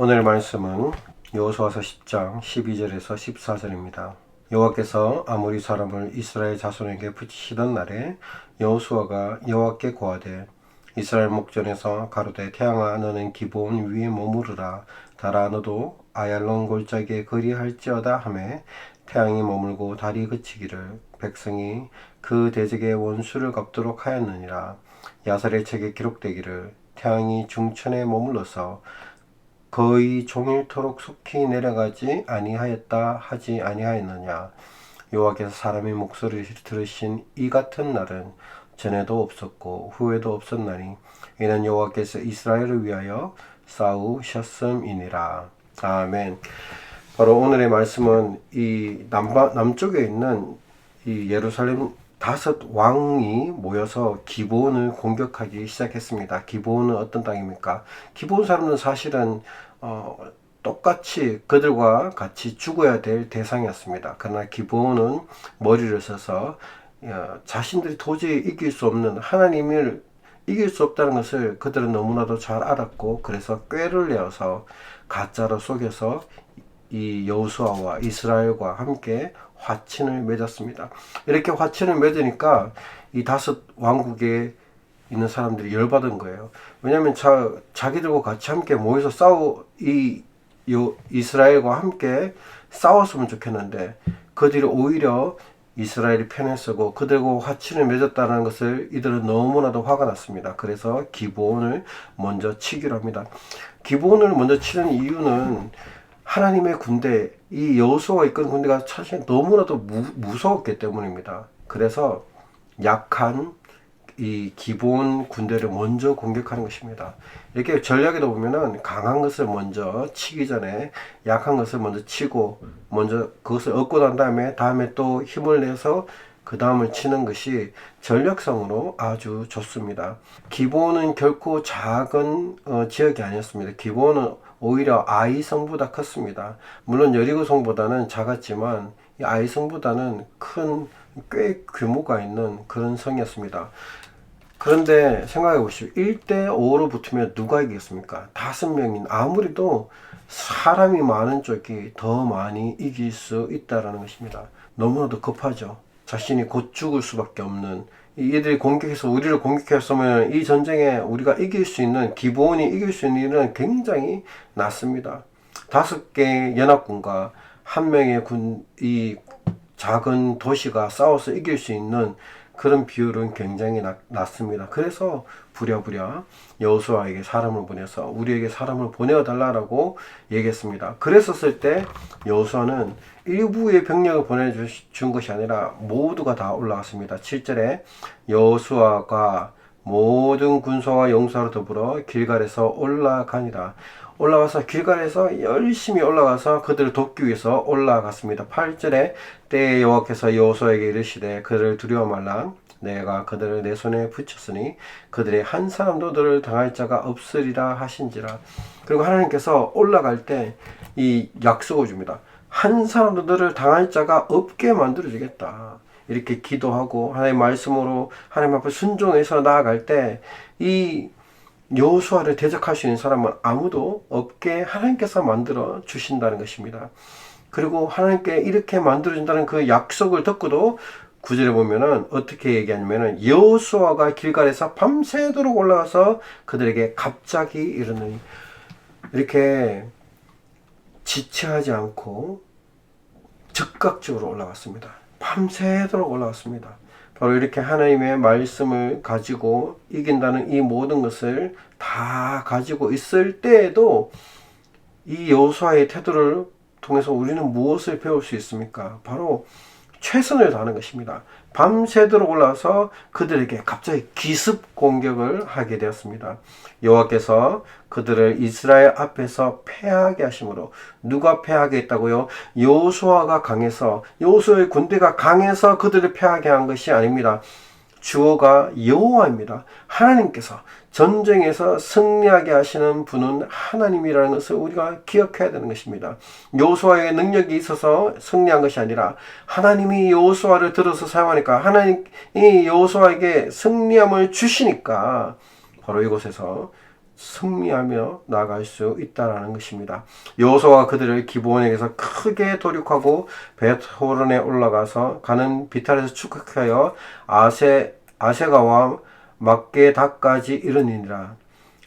오늘 말씀은 여호수아서 10장 12절에서 14절입니다. 여호와께서 아모리 사람을 이스라엘 자손에게 붙이시던 날에 여호수아가 여호와께 고하되 이스라엘 목전에서 가로되 태양아 너는 기브온 위에 머무르라 달아 너도 아얄론 골짜기에 거리할지어다 하매 태양이 머물고 달이 그치기를 백성이 그 대적의 원수를 갚도록 하였느니라. 야살의 책에 기록되기를 태양이 중천에 머물러서 거의 종일토록 속히 내려가지 아니하였다 하지 아니하였느냐. 여호와께서 사람의 목소리를 들으신 이 같은 날은 전에도 없었고 후에도 없었나니 이는 여호와께서 이스라엘을 위하여 싸우셨음이니라. 아멘. 바로 오늘의 말씀은 이 남쪽에 있는 이 예루살렘 5 왕이 모여서 기브온을 공격하기 시작했습니다. 기브온은 어떤 땅입니까? 기브온 사람들은 사실은 똑같이 그들과 같이 죽어야 될 대상이었습니다. 그러나 기브온은 머리를 써서 자신들이 도저히 이길 수 없는, 하나님을 이길 수 없다는 것을 그들은 너무나도 잘 알았고, 그래서 꾀를 내어서 가짜로 속여서 이 여호수아와 이스라엘과 함께 화친을 맺었습니다. 이렇게 화친을 맺으니까 이 5 왕국에 있는 사람들이 열받은 거예요. 왜냐하면 자기들과 같이 함께 모여서 이스라엘과 함께 싸웠으면 좋겠는데 그들이 오히려 이스라엘이 편에 서고 그들과 화친을 맺었다는 것을 이들은 너무나도 화가 났습니다. 그래서 기브온을 먼저 치기로 합니다. 기브온을 먼저 치는 이유는 하나님의 군대, 이 여호수아가 이끄는 군대가 사실 너무나도 무서웠기 때문입니다. 그래서 약한 이 기브온 군대를 먼저 공격하는 것입니다. 이렇게 전략에도 보면은 강한 것을 먼저 치기 전에 약한 것을 먼저 치고 먼저 그것을 얻고 난 다음에 또 힘을 내서 그 다음을 치는 것이 전략성으로 아주 좋습니다. 기브온은 결코 작은 지역이 아니었습니다. 기브온은 오히려 아이성보다 컸습니다. 물론 여리고성보다는 작았지만 이 아이성보다는 꽤 규모가 있는 그런 성이었습니다. 그런데 생각해 보십시오. 1대5로 붙으면 누가 이기겠습니까? 5명인 아무래도 사람이 많은 쪽이 더 많이 이길 수 있다는 것입니다. 너무나도 급하죠. 자신이 곧 죽을 수밖에 없는, 이들이 공격해서 우리를 공격했으면 이 전쟁에 우리가 이길 수 있는, 기브온이 이길 수 있는 일은 굉장히 낮습니다. 5개의 연합군과 1명의 이 작은 도시가 싸워서 이길 수 있는 그런 비율은 굉장히 낮습니다. 그래서 부랴부랴 여호수아에게 사람을 보내서 우리에게 사람을 보내어달라고 얘기했습니다. 그랬었을 때 여호수아는 일부의 병력을 보내준 것이 아니라 모두가 다 올라갔습니다. 7절에 여호수아가 모든 군사와 용사로 더불어 길갈에서 올라가니라. 올라가서 길갈에서 열심히 올라가서 그들을 돕기 위해서 올라갔습니다. 8절에 때에 여호와께서 여호수아에게 이르시되 그들을 두려워 말라. 내가 그들을 내 손에 붙였으니 그들의 한 사람도 너를 당할 자가 없으리라 하신지라. 그리고 하나님께서 올라갈 때 이 약속을 줍니다. 한 사람도 너를 당할 자가 없게 만들어 주겠다. 이렇게 기도하고 하나님의 말씀으로 하나님 앞에 순종해서 나아갈 때 이 여호수아를 대적할 수 있는 사람은 아무도 없게 하나님께서 만들어 주신다는 것입니다. 그리고 하나님께 이렇게 만들어 준다는 그 약속을 듣고도 9절에 보면은 어떻게 얘기하냐면은 여호수아가 길갈에서 밤새도록 올라가서 그들에게 갑자기 이르느니, 이렇게 지체하지 않고 즉각적으로 올라갔습니다. 밤새도록 올라갔습니다. 바로 이렇게 하나님의 말씀을 가지고 이긴다는 이 모든 것을 다 가지고 있을 때에도 이 여호수아의 태도를 통해서 우리는 무엇을 배울 수 있습니까? 바로 최선을 다하는 것입니다. 밤새도록 올라와서 그들에게 갑자기 기습 공격을 하게 되었습니다. 여호와께서 그들을 이스라엘 앞에서 패하게 하심으로. 누가 패하게 했다고요? 여호수아가 강해서, 여호수아의 군대가 강해서 그들을 패하게 한 것이 아닙니다. 주어가 여호와입니다. 하나님께서 전쟁에서 승리하게 하시는 분은 하나님이라는 것을 우리가 기억해야 되는 것입니다. 여호수아의 능력이 있어서 승리한 것이 아니라 하나님이 여호수아를 들어서 사용하니까, 하나님이 여호수아에게 승리함을 주시니까 바로 이곳에서 승리하며 나아갈 수 있다라는 것입니다. 여호수아가 그들을 기브온에게서 크게 도륙하고 벳호론에 올라가서 가는 비탈에서 출격하여 아세가와 막게다까지 이르니라.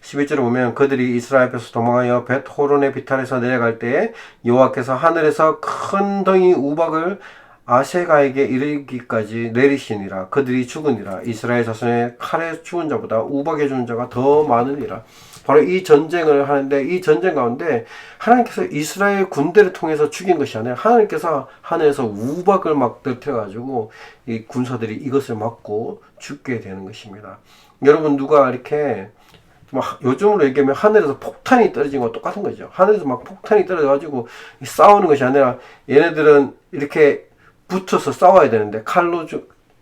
11절에 보면 그들이 이스라엘 앞에서 도망하여 벳호론의 비탈에서 내려갈 때에 여호와께서 하늘에서 큰 덩이 우박을 아세가에게 이르기까지 내리시니라. 그들이 죽으니라. 이스라엘 자손의 칼에 죽은 자보다 우박에 죽은 자가 더 많으니라. 바로 이 전쟁을 하는데, 이 전쟁 가운데 하나님께서 이스라엘 군대를 통해서 죽인 것이 아니라 하나님께서 하늘에서 우박을 막 떨어뜨려가지고 이 군사들이 이것을 맞고 죽게 되는 것입니다. 여러분, 누가 이렇게 요즘으로 얘기하면 하늘에서 폭탄이 떨어진 거 똑같은 거죠. 하늘에서 막 폭탄이 떨어져가지고 싸우는 것이 아니라 얘네들은 이렇게 붙어서 싸워야 되는데, 칼로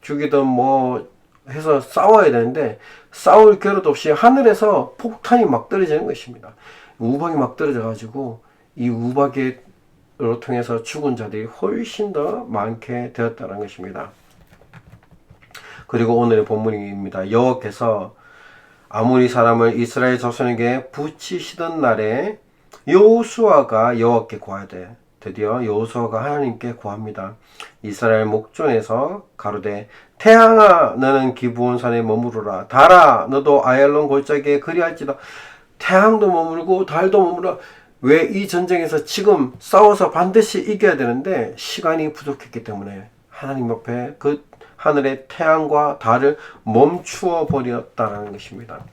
죽이든 뭐 해서 싸워야 되는데 싸울 겨를도 없이 하늘에서 폭탄이 막 떨어지는 것입니다. 우박이 막 떨어져가지고 이 우박으로 통해서 죽은 자들이 훨씬 더 많게 되었다는 것입니다. 그리고 오늘의 본문입니다. 여호와께서 아모리 사람을 이스라엘 자손에게 붙이시던 날에 여호수아가 여호와께 구하되, 드디어 여호수아가 하나님께 구합니다. 이스라엘 목전에서 가로되, 태양아 너는 기브온 산에 머무르라. 달아 너도 아얄론 골짜기에 그리할지다. 태양도 머물고 달도 머무르라. 왜 이 전쟁에서 지금 싸워서 반드시 이겨야 되는데 시간이 부족했기 때문에 하나님 앞에 그 하늘의 태양과 달을 멈추어 버렸다는 것입니다.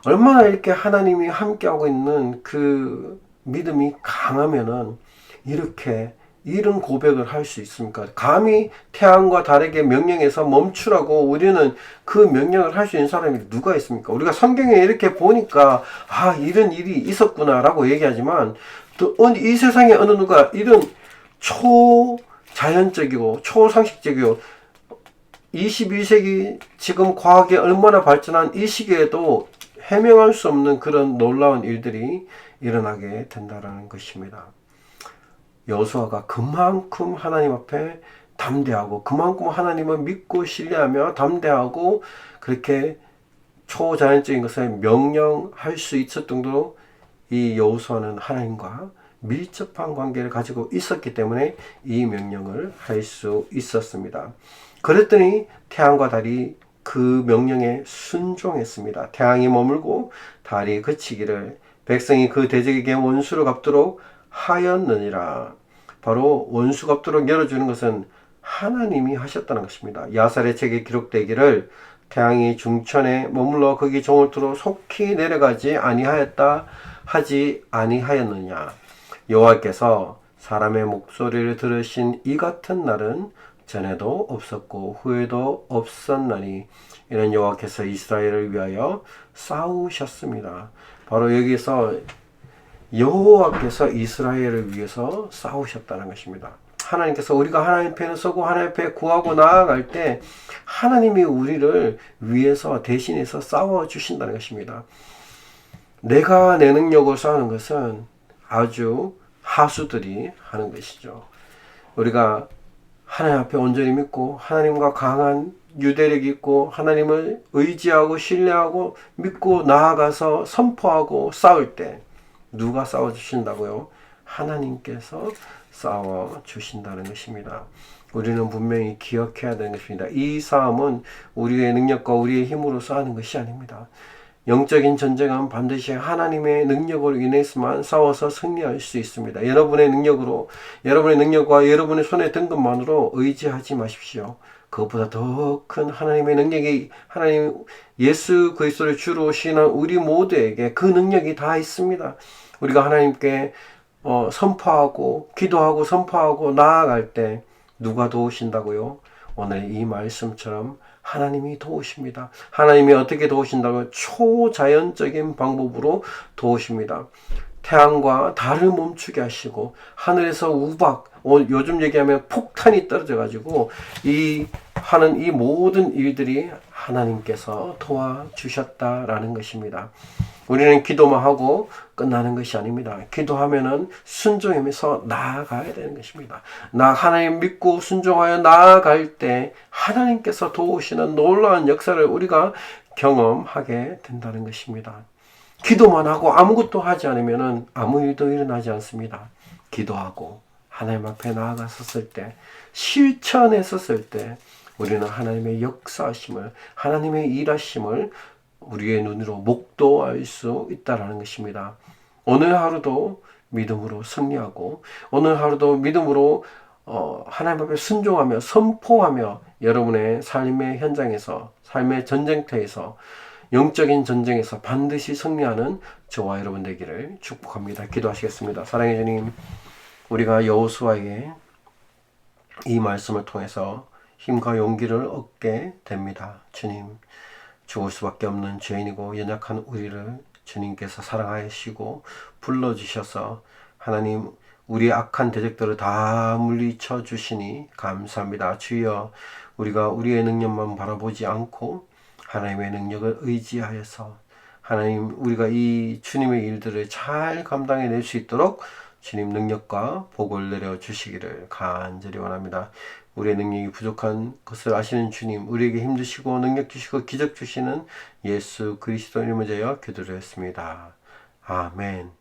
얼마나 이렇게 하나님이 함께하고 있는 그 믿음이 강하면은 이렇게 이런 고백을 할 수 있습니까? 감히 태양과 달에게 명령해서 멈추라고 우리는 그 명령을 할 수 있는 사람이 누가 있습니까? 우리가 성경에 이렇게 보니까 이런 일이 있었구나 라고 얘기하지만 또 이 세상에 어느 누가 이런 초자연적이고 초상식적이고 21세기 지금 과학이 얼마나 발전한 이 시기에도 해명할 수 없는 그런 놀라운 일들이 일어나게 된다는 것입니다. 여호수아가 그만큼 하나님 앞에 담대하고 그만큼 하나님을 믿고 신뢰하며 담대하고 그렇게 초자연적인 것을 명령할 수 있을 정도로 이 여호수아는 하나님과 밀접한 관계를 가지고 있었기 때문에 이 명령을 할 수 있었습니다. 그랬더니 태양과 달이 그 명령에 순종했습니다. 태양이 머물고 달이 그치기를 백성이 그 대적에게 원수를 갚도록 하였느니라. 바로 원수 갚도록 열어주는 것은 하나님이 하셨다는 것입니다. 야살의 책에 기록되기를 태양이 중천에 머물러 거기 종을 두러 속히 내려가지 아니하였다 하지 아니하였느냐. 여호와께서 사람의 목소리를 들으신 이 같은 날은 전에도 없었고 후에도 없었나니 이는 여호와께서 이스라엘을 위하여 싸우셨습니다. 바로 여기서 여호와께서 이스라엘을 위해서 싸우셨다는 것입니다. 하나님께서 우리가 하나님 편에 서고 하나님 앞에 구하고 나아갈 때 하나님이 우리를 위해서 대신해서 싸워주신다는 것입니다. 내가 내 능력으로 싸우는 것은 아주 하수들이 하는 것이죠. 우리가 하나님 앞에 온전히 믿고 하나님과 강한 유대력이 있고 하나님을 의지하고 신뢰하고 믿고 나아가서 선포하고 싸울 때 누가 싸워주신다고요? 하나님께서 싸워주신다는 것입니다. 우리는 분명히 기억해야 되는 것입니다. 이 싸움은 우리의 능력과 우리의 힘으로 싸우는 것이 아닙니다. 영적인 전쟁은 반드시 하나님의 능력으로 인해서만 싸워서 승리할 수 있습니다. 여러분의 능력으로, 여러분의 능력과 여러분의 손에 든 것만으로 의지하지 마십시오. 그것보다 더 큰 하나님의 능력이, 하나님 예수 그리스도를 주로 신한 우리 모두에게 그 능력이 다 있습니다. 우리가 하나님께 선포하고 기도하고 선포하고 나아갈 때 누가 도우신다고요? 오늘 이 말씀처럼 하나님이 도우십니다. 하나님이 어떻게 도우신다고요? 초자연적인 방법으로 도우십니다. 태양과 달을 멈추게 하시고 하늘에서 우박, 요즘 얘기하면 폭탄이 떨어져 가지고 하는 이 모든 일들이 하나님께서 도와주셨다라는 것입니다. 우리는 기도만 하고 끝나는 것이 아닙니다. 기도하면은 순종하면서 나아가야 되는 것입니다. 하나님 믿고 순종하여 나아갈 때 하나님께서 도우시는 놀라운 역사를 우리가 경험하게 된다는 것입니다. 기도만 하고 아무것도 하지 않으면 아무 일도 일어나지 않습니다. 기도하고 하나님 앞에 나아갔었을 때, 실천했었을 때 우리는 하나님의 역사하심을, 하나님의 일하심을 우리의 눈으로 목도할 수 있다는 것입니다. 오늘 하루도 믿음으로 승리하고, 오늘 하루도 믿음으로 하나님 앞에 순종하며 선포하며 여러분의 삶의 현장에서, 삶의 전쟁터에서, 영적인 전쟁에서 반드시 승리하는 저와 여러분 되기를 축복합니다. 기도하시겠습니다. 사랑의 주님, 우리가 여호수아의 이 말씀을 통해서 힘과 용기를 얻게 됩니다. 주님, 죽을 수밖에 없는 죄인이고 연약한 우리를 주님께서 사랑하시고 불러주셔서 하나님 우리의 악한 대적들을 다 물리쳐 주시니 감사합니다. 주여, 우리가 우리의 능력만 바라보지 않고 하나님의 능력을 의지하여서 하나님 우리가 이 주님의 일들을 잘 감당해낼 수 있도록 주님 능력과 복을 내려주시기를 간절히 원합니다. 우리의 능력이 부족한 것을 아시는 주님, 우리에게 힘 주시고 능력 주시고 기적 주시는 예수 그리스도 이름을 제어 기도를 했습니다. 아멘.